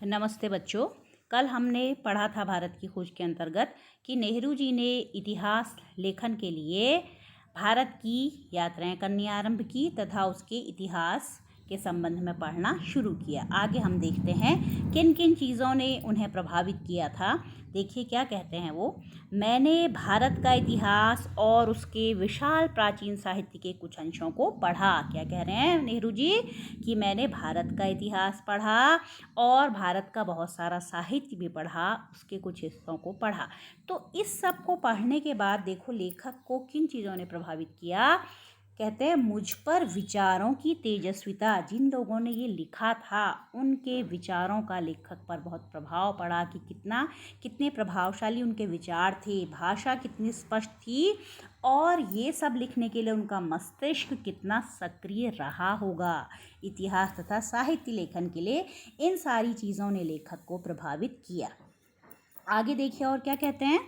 नमस्ते बच्चों। कल हमने पढ़ा था भारत की खोज के अंतर्गत कि नेहरू जी ने इतिहास लेखन के लिए भारत की यात्राएं करनी आरंभ की तथा उसके इतिहास के संबंध में पढ़ना शुरू किया। आगे हम देखते हैं किन किन चीज़ों ने उन्हें प्रभावित किया था। देखिए क्या कहते हैं वो। मैंने भारत का इतिहास और उसके विशाल प्राचीन साहित्य के कुछ अंशों को पढ़ा। क्या कह रहे हैं नेहरू जी कि मैंने भारत का इतिहास पढ़ा और भारत का बहुत सारा साहित्य भी पढ़ा, उसके कुछ हिस्सों को पढ़ा। तो इस सब को पढ़ने के बाद देखो लेखक को किन चीज़ों ने प्रभावित किया। कहते हैं मुझ पर विचारों की तेजस्विता, जिन लोगों ने ये लिखा था उनके विचारों का लेखक पर बहुत प्रभाव पड़ा कि कितने प्रभावशाली उनके विचार थे, भाषा कितनी स्पष्ट थी और ये सब लिखने के लिए उनका मस्तिष्क कितना सक्रिय रहा होगा। इतिहास तथा साहित्य लेखन के लिए इन सारी चीज़ों ने लेखक को प्रभावित किया। आगे देखिए और क्या कहते हैं।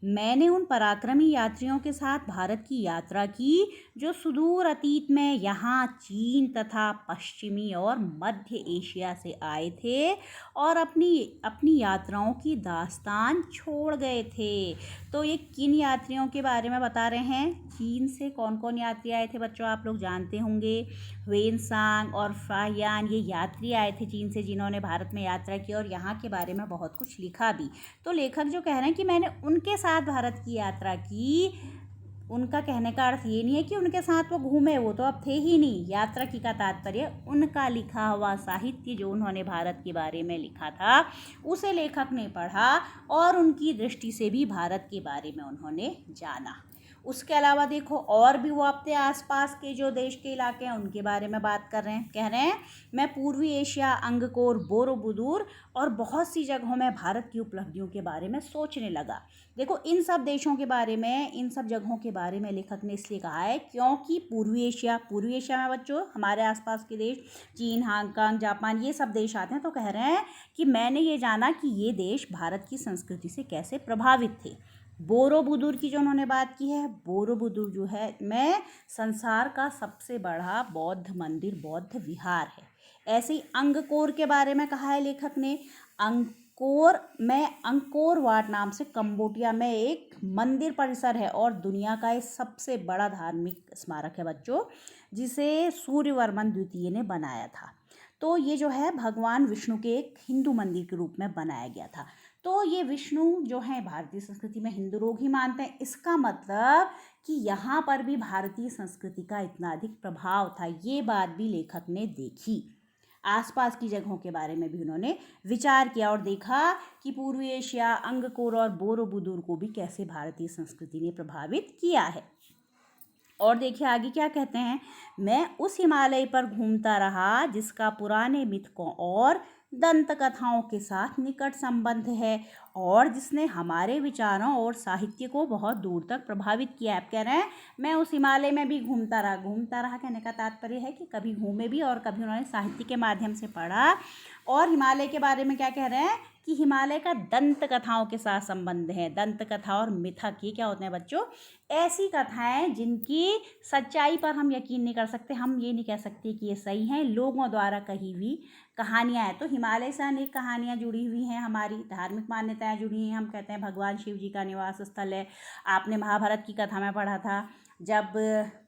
मैंने उन पराक्रमी यात्रियों के साथ भारत की यात्रा की जो सुदूर अतीत में यहाँ चीन तथा पश्चिमी और मध्य एशिया से आए थे और अपनी यात्राओं की दास्तान छोड़ गए थे। तो ये किन यात्रियों के बारे में बता रहे हैं। चीन से कौन कौन यात्री आए थे बच्चों, आप लोग जानते होंगे। वेनसांग और फाहियान ये यात्री आए थे चीन से, जिन्होंने भारत में यात्रा की और यहाँ के बारे में बहुत कुछ लिखा भी। तो लेखक जो कह रहे हैं कि मैंने उनके साथ भारत की यात्रा की, उनका कहने का अर्थ ये नहीं है कि उनके साथ वो घूमे, वो तो अब थे ही नहीं। यात्रा की का तात्पर्य उनका लिखा हुआ साहित्य जो उन्होंने भारत के बारे में लिखा था उसे लेखक ने पढ़ा और उनकी दृष्टि से भी भारत के बारे में उन्होंने जाना। उसके अलावा देखो और भी वो अपने आसपास के जो देश के इलाके हैं उनके बारे में बात कर रहे हैं। कह रहे हैं मैं पूर्वी एशिया, अंगकोर, बोरोबुदूर और बहुत सी जगहों में भारत की उपलब्धियों के बारे में सोचने लगा। देखो इन सब देशों के बारे में, इन सब जगहों के बारे में लेखक ने इसलिए कहा है क्योंकि पूर्वी एशिया में बच्चों हमारे आसपास के देश चीन, हांगकांग, जापान ये सब देश आते हैं। तो कह रहे हैं कि मैंने ये जाना कि ये देश भारत की संस्कृति से कैसे प्रभावित थे। बोरोबुदूर की जो उन्होंने बात की है, बोरोबुदूर जो है में संसार का सबसे बड़ा बौद्ध मंदिर, बौद्ध विहार है। ऐसे ही अंगकोर के बारे में कहा है लेखक ने। अंकोर में अंकोर वाट नाम से कंबोडिया में एक मंदिर परिसर है और दुनिया का ये सबसे बड़ा धार्मिक स्मारक है बच्चों, जिसे सूर्यवर्मन द्वितीय ने बनाया था। तो ये जो है भगवान विष्णु के एक हिंदू मंदिर के रूप में बनाया गया था। तो ये विष्णु जो है भारतीय संस्कृति में हिंदू लोग ही मानते हैं। इसका मतलब कि यहाँ पर भी भारतीय संस्कृति का इतना अधिक प्रभाव था, ये बात भी लेखक ने देखी। आसपास की जगहों के बारे में भी उन्होंने विचार किया और देखा कि पूर्वी एशिया, अंगकोर और बोरोबुदूर को भी कैसे भारतीय संस्कृति ने प्रभावित किया है। और देखिए आगे क्या कहते हैं। मैं उस हिमालय पर घूमता रहा जिसका पुराने मिथकों और दंत कथाओं के साथ निकट संबंध है और जिसने हमारे विचारों और साहित्य को बहुत दूर तक प्रभावित किया। आप कह रहे हैं मैं उस हिमालय में भी घूमता रहा कहने का तात्पर्य है कि कभी घूमे भी और कभी उन्होंने साहित्य के माध्यम से पढ़ा। और हिमालय के बारे में क्या कह रहे हैं कि हिमालय का दंत कथाओं के साथ संबंध है। दंत कथा और मिथक ये क्या होते हैं बच्चों, ऐसी कथाएं जिनकी सच्चाई पर हम यकीन नहीं कर सकते, हम ये नहीं कह सकते कि ये सही हैं, लोगों द्वारा कही हुई कहानियाँ हैं। तो हिमालय से अनेक कहानियाँ जुड़ी हुई हैं, हमारी धार्मिक मान्यताएं जुड़ी हैं। हम कहते हैं भगवान शिव जी का निवास स्थल है। आपने महाभारत की कथा में पढ़ा था जब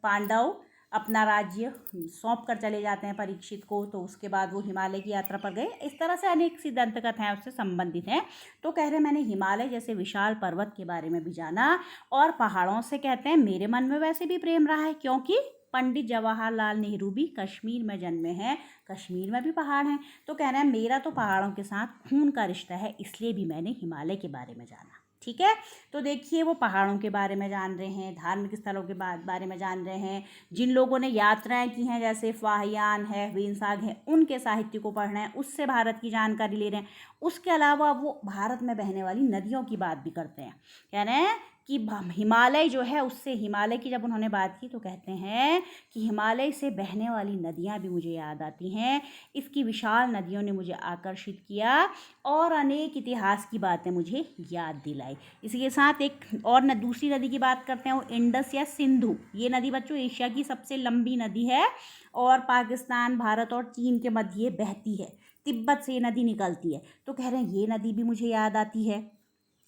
पांडव अपना राज्य सौंप कर चले जाते हैं परीक्षित को, तो उसके बाद वो हिमालय की यात्रा पर गए। इस तरह से अनेक सी दंत कथाएं उससे संबंधित हैं। तो कह रहे हैं मैंने हिमालय जैसे विशाल पर्वत के बारे में भी जाना और पहाड़ों से कहते हैं मेरे मन में वैसे भी प्रेम रहा है क्योंकि पंडित जवाहरलाल नेहरू भी कश्मीर में जन्मे हैं, कश्मीर में भी पहाड़ हैं। तो कह रहे हैं मेरा तो पहाड़ों के साथ खून का रिश्ता है, इसलिए भी मैंने हिमालय के बारे में जाना। ठीक है, तो देखिए वो पहाड़ों के बारे में जान रहे हैं, धार्मिक स्थलों के बारे में जान रहे हैं, जिन लोगों ने यात्राएं की हैं जैसे फाहियान है, वेनसांग है, उनके साहित्य को पढ़ रहे हैं, उससे भारत की जानकारी ले रहे हैं। उसके अलावा वो भारत में बहने वाली नदियों की बात भी करते हैं। कह रहे हैं कि हिमालय जो है उससे, हिमालय की जब उन्होंने बात की तो कहते हैं कि हिमालय से बहने वाली नदियाँ भी मुझे याद आती हैं, इसकी विशाल नदियों ने मुझे आकर्षित किया और अनेक इतिहास की बातें मुझे याद दिलाई। इसी के साथ एक और दूसरी नदी की बात करते हैं, वो इंडस या सिंधु। ये नदी बच्चों एशिया की सबसे लंबी नदी है और पाकिस्तान, भारत और चीन के मध्य बहती है। तिब्बत से ये नदी निकलती है, तो कह रहे हैं ये नदी भी मुझे याद आती है।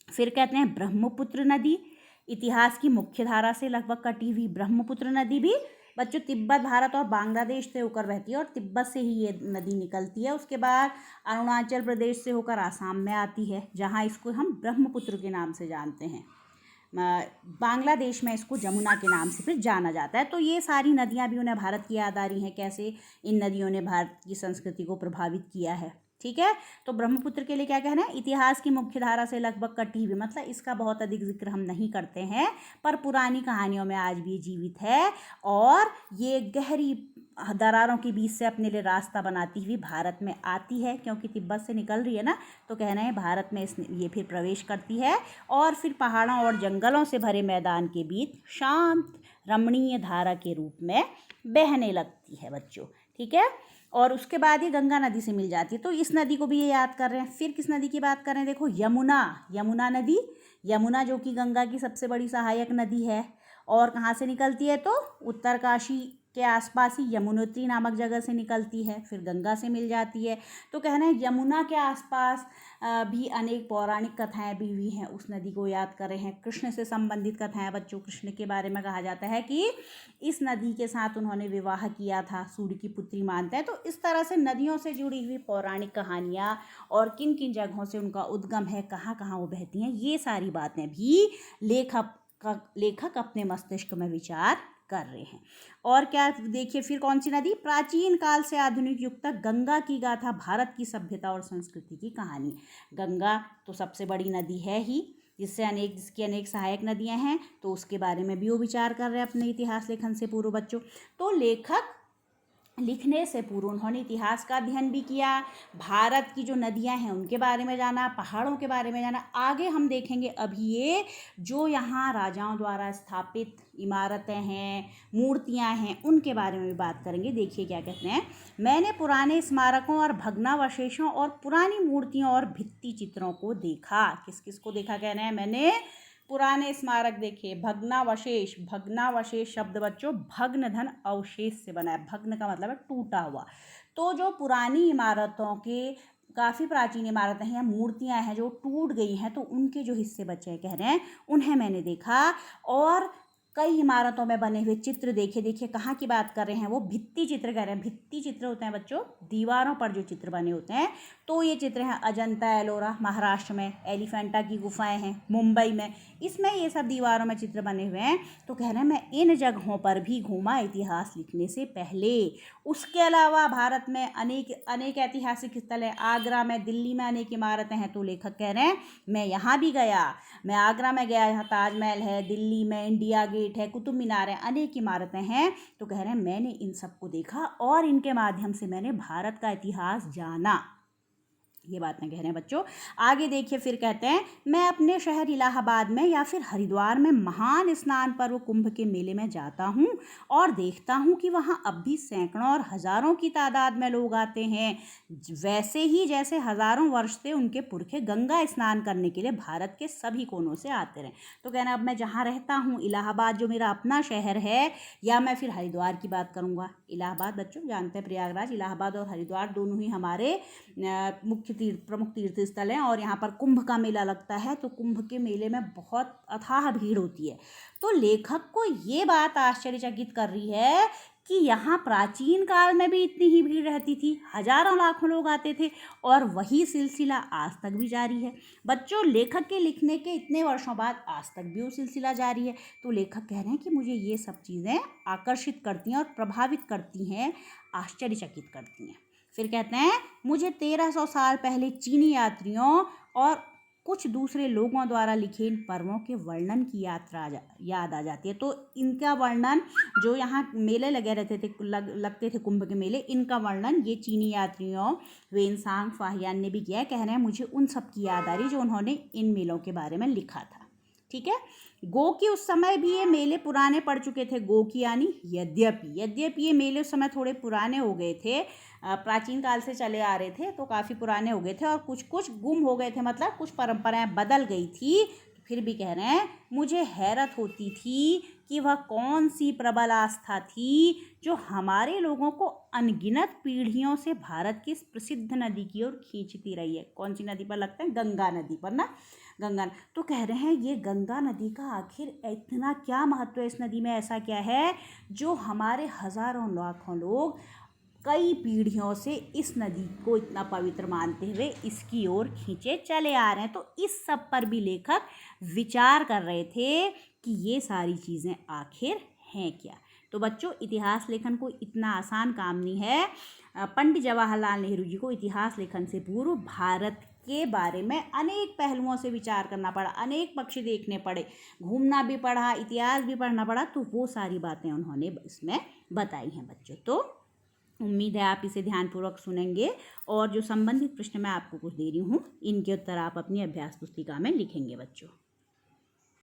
फिर कहते हैं ब्रह्मपुत्र नदी, इतिहास की मुख्य धारा से लगभग कटी हुई ब्रह्मपुत्र नदी भी बच्चों तिब्बत, भारत और बांग्लादेश से होकर बहती है और तिब्बत से ही ये नदी निकलती है। उसके बाद अरुणाचल प्रदेश से होकर आसाम में आती है, जहाँ इसको हम ब्रह्मपुत्र के नाम से जानते हैं। बांग्लादेश में इसको जमुना के नाम से फिर जाना जाता है। तो ये सारी नदियाँ भी उन्हें भारत की याद आ रही हैं, कैसे इन नदियों ने भारत की संस्कृति को प्रभावित किया है। ठीक है, तो ब्रह्मपुत्र के लिए क्या कहना है, इतिहास की मुख्य धारा से लगभग कटी हुई, मतलब इसका बहुत अधिक जिक्र हम नहीं करते हैं, पर पुरानी कहानियों में आज भी जीवित है और ये गहरी दरारों के बीच से अपने लिए रास्ता बनाती हुई भारत में आती है, क्योंकि तिब्बत से निकल रही है ना, तो कहना है भारत में ये फिर प्रवेश करती है और फिर पहाड़ों और जंगलों से भरे मैदान के बीच शांत रमणीय धारा के रूप में बहने लगती है बच्चों। ठीक है, और उसके बाद ये गंगा नदी से मिल जाती है, तो इस नदी को भी ये याद कर रहे हैं। फिर किस नदी की बात कर रहे हैं, देखो यमुना नदी, यमुना जो कि गंगा की सबसे बड़ी सहायक नदी है और कहाँ से निकलती है, तो उत्तरकाशी के आसपास ही यमुनोत्री नामक जगह से निकलती है, फिर गंगा से मिल जाती है। तो कहना है यमुना के आसपास भी अनेक पौराणिक कथाएं भी हुई हैं, उस नदी को याद कर रहे हैं। कृष्ण से संबंधित कथाएं बच्चों, कृष्ण के बारे में कहा जाता है कि इस नदी के साथ उन्होंने विवाह किया था, सूर्य की पुत्री मानते हैं। तो इस तरह से नदियों से जुड़ी हुई पौराणिक कहानियाँ और किन किन जगहों से उनका उद्गम है, कहाँ कहाँ वो बहती हैं, ये सारी बातें भी लेखक अपने मस्तिष्क में विचार कर रहे हैं। और क्या देखिए, फिर कौन सी नदी, प्राचीन काल से आधुनिक युग तक गंगा की गाथा, भारत की सभ्यता और संस्कृति की कहानी। गंगा तो सबसे बड़ी नदी है ही, जिसकी अनेक सहायक नदियां हैं, तो उसके बारे में भी वो विचार कर रहे हैं अपने इतिहास लेखन से पूर्व बच्चों। तो लेखक लिखने से पूर्व उन्होंने इतिहास का अध्ययन भी किया, भारत की जो नदियां हैं उनके बारे में जाना, पहाड़ों के बारे में जाना। आगे हम देखेंगे अभी ये जो यहाँ राजाओं द्वारा स्थापित इमारतें हैं, मूर्तियां हैं, उनके बारे में भी बात करेंगे। देखिए क्या कहते हैं, मैंने पुराने स्मारकों और भग्नावशेषों और पुरानी मूर्तियों और भित्ति चित्रों को देखा। किस किस को देखा, कहना है मैंने पुराने स्मारक देखे, भग्नावशेष शब्द बच्चों भग्न धन अवशेष से बना है, भग्न का मतलब है टूटा हुआ। तो जो पुरानी इमारतों के काफ़ी प्राचीन इमारतें हैं या मूर्तियां हैं जो टूट गई हैं, तो उनके जो हिस्से बचे हैं कह रहे हैं उन्हें मैंने देखा। और कई इमारतों में बने हुए चित्र देखे। देखिए कहाँ की बात कर रहे हैं, वो भित्ति चित्र कह रहे हैं। भित्ति चित्र होते हैं बच्चों दीवारों पर जो चित्र बने होते हैं, तो ये चित्र हैं अजंता एलोरा महाराष्ट्र में, एलिफेंटा की गुफाएं हैं मुंबई में, इसमें ये सब दीवारों में चित्र बने हुए हैं। तो कह रहे हैं मैं इन जगहों पर भी घूमा इतिहास लिखने से पहले। उसके अलावा भारत में अनेक ऐतिहासिक स्थल हैं, आगरा में, दिल्ली में अनेक इमारतें हैं। तो लेखक कह रहे हैं मैं यहाँ भी गया, मैं आगरा में गया, यहाँ ताजमहल है, दिल्ली में इंडिया गेट है, कुतुब मीनार है, अनेक इमारतें हैं। तो कह रहे हैं मैंने इन सबको देखा और इनके माध्यम से मैंने भारत का इतिहास जाना। ये बातें कह रहे हैं बच्चों। आगे देखिए फिर कहते हैं मैं अपने शहर इलाहाबाद में या फिर हरिद्वार में महान स्नान पर्व कुंभ के मेले में जाता हूँ और देखता हूँ कि वहाँ अब भी सैकड़ों और हजारों की तादाद में लोग आते हैं, वैसे ही जैसे हजारों वर्ष से उनके पुरखे गंगा स्नान करने के लिए भारत के सभी कोनों से आते रहे। तो कहना अब मैं जहाँ रहता हूँ इलाहाबाद जो मेरा अपना शहर है, या मैं फिर हरिद्वार की बात करूँगा। इलाहाबाद बच्चों जानते हैं प्रयागराज, इलाहाबाद और हरिद्वार दोनों ही हमारे मुख्य प्रमुख तीर्थ स्थल हैं और यहाँ पर कुंभ का मेला लगता है। तो कुंभ के मेले में बहुत अथाह भीड़ होती है। तो लेखक को ये बात आश्चर्यचकित कर रही है कि यहाँ प्राचीन काल में भी इतनी ही भीड़ रहती थी, हजारों लाखों लोग आते थे और वही सिलसिला आज तक भी जारी है। बच्चों लेखक के लिखने के इतने वर्षों बाद आज तक भी वो सिलसिला जारी है। तो लेखक कह रहे हैं कि मुझे ये सब चीज़ें आकर्षित करती हैं और प्रभावित करती हैं, आश्चर्यचकित करती हैं। फिर कहते हैं मुझे 1300 साल पहले चीनी यात्रियों और कुछ दूसरे लोगों द्वारा लिखे इन पर्वों के वर्णन की यात्रा याद आ जाती है। तो इनका वर्णन जो यहाँ मेले लगे रहते थे, लगते थे कुंभ के मेले, इनका वर्णन ये चीनी यात्रियों वेनसांग फाहियान ने भी किया है। कह रहे हैं मुझे उन सब की याद आ रही जो उन्होंने इन मेलों के बारे में लिखा था। ठीक है, गो की उस समय भी ये मेले पुराने पड़ चुके थे। गो की यानी यद्यपि ये मेले उस समय थोड़े पुराने हो गए थे, प्राचीन काल से चले आ रहे थे, तो काफ़ी पुराने हो गए थे और कुछ गुम हो गए थे, मतलब कुछ परंपराएं बदल गई थी। फिर भी कह रहे हैं मुझे हैरत होती थी कि वह कौन सी प्रबल आस्था थी जो हमारे लोगों को अनगिनत पीढ़ियों से भारत की इस प्रसिद्ध नदी की ओर खींचती रही है। कौन सी नदी पर लगता है? गंगा नदी पर ना, गंगा। तो कह रहे हैं ये गंगा नदी का आखिर इतना क्या महत्व है, इस नदी में ऐसा क्या है जो हमारे हजारों लाखों लोग कई पीढ़ियों से इस नदी को इतना पवित्र मानते हुए इसकी ओर खींचे चले आ रहे हैं। तो इस सब पर भी लेखक विचार कर रहे थे कि ये सारी चीज़ें आखिर हैं क्या। तो बच्चों, इतिहास लेखन कोई इतना आसान काम नहीं है। पंडित जवाहरलाल नेहरू जी को इतिहास लेखन से पूर्व भारत के बारे में अनेक पहलुओं से विचार करना पड़ा, अनेक पक्ष देखने पड़े, घूमना भी पड़ा, इतिहास भी पढ़ना पड़ा। तो वो सारी बातें उन्होंने इसमें बताई हैं बच्चों। तो उम्मीद है आप इसे ध्यानपूर्वक सुनेंगे और जो संबंधित प्रश्न मैं आपको कुछ दे रही हूँ इनके उत्तर आप अपनी अभ्यास पुस्तिका में लिखेंगे बच्चों।